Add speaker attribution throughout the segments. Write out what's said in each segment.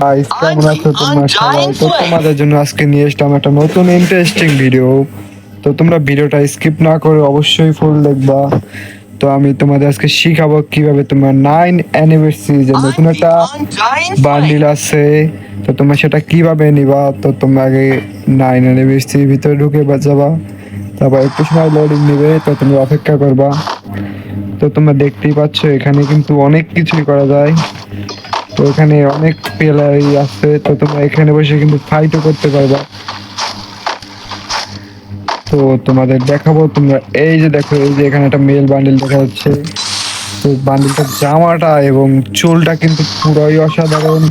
Speaker 1: Guys, কেমন আছো তোমরা সবাই? তো তোমাদের জন্য আজকে নিয়ে এসলাম একটা নতুন ইন্টারেস্টিং ভিডিও। তো তোমরা ভিডিওটা স্কিপ না করে অবশ্যই ফুল দেখবা। তো আমি তোমাদের আজকে শিখাবো কিভাবে তোমরা 9 অ্যানিভার্সারি যে নতুন একটা বান্ডিল আছে, তো তোমরা সেটা কিভাবে নিবা। তো তোমরা আগে 9 অ্যানিভার্সারির ভিতরে ঢুকে যাবা, তারপর একটু সময় লোডিং নেবে, তো তুমি অপেক্ষা করবা। তো তোমরা দেখতেই পাচ্ছ এখানে কিন্তু অনেক কিছুই করা যায়। তো এখানে অনেক প্লেয়ারই আছে, তো তোমরা এখানে বসে কিন্তু ফাইটও করতে পারবা। তো তোমাদের দেখাবো, তোমরা এই যে দেখো, এই যে এখানে একটা মেল বান্ডিল দেখা যাচ্ছে। তো বান্ডিলটার জামাটা এবং চুলটা কিন্তু পুরোই অসাধারণ।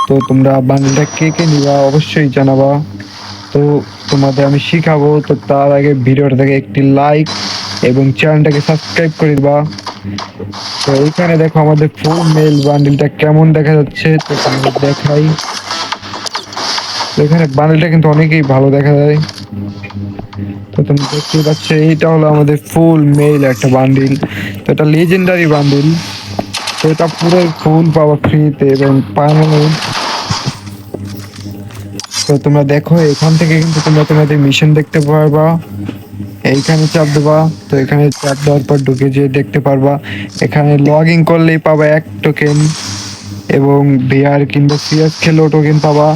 Speaker 1: তো তোমরা বান্ডিলটা কে কে নিবা অবশ্যই জানাবা। তো তোমাদের আমি শিখাবো, তো তার আগে ভিডিওটা থেকে একটি লাইক এবং চ্যানেলটাকে সাবস্ক্রাইব করে দিবা। তো এইখানে দেখো আমাদের ফুল মেল বান্ডিলটা কেমন দেখা যাচ্ছে, তো তোমাদের দেখাই। তো এখানে বান্ডিলটা কিন্তু অনেকেই ভালো দেখা যায়। তো তুমি দেখতে পাচ্ছ এইটা হলো আমাদের ফুল মেল একটা বান্ডিল। তো এটা লেজেন্ডারি বান্ডিল। তো এটা পুরো ফুল পাওয়া ফ্রিতে এবং পার্মানেন্ট। তো তোমরা দেখো এখান থেকে কিন্তু তোমরা তোমাদের মিশন দেখতে পারবা। এইখানে চাপ দেবা, তো এখানে চাপ দেওয়ার পর ঢুকে যেয়ে দেখতে পারবা। এখানে লগ ইন করলেই পাবা 1 টোকেন এবং বিয়ার কিংবা সিএস খেলেও টোকেন পাবা।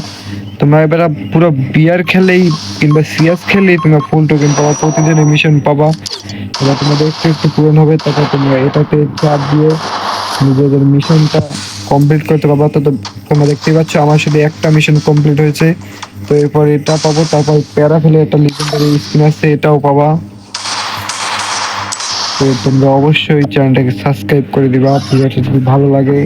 Speaker 1: তোমরা এবার পুরো বিয়ার খেলেই কিংবা সিএস খেলেই তোমরা ফুল টোকেন পাবা, প্রতিদিনের মিশন পাবা। এবার তোমাদের একটু একটু পূরণ হবে, তারপর তোমরা এটাতে চাপ দিয়ে নিজেদের মিশনটা কমপ্লিট করতে পারবা। তো তোমরা দেখতেই পাচ্ছ আমার শুধু একটা মিশন কমপ্লিট হয়েছে। তো এরপর এটা পাবো, তারপর প্যারা ফেলে একটা লিজেন্ডারি স্কিন আছে, এটাও পাবা। তো তোমরা অবশ্যই চ্যানেলটাকে সাবস্ক্রাইব করে দিবা, ভিডিওটা যদি ভালো লাগে।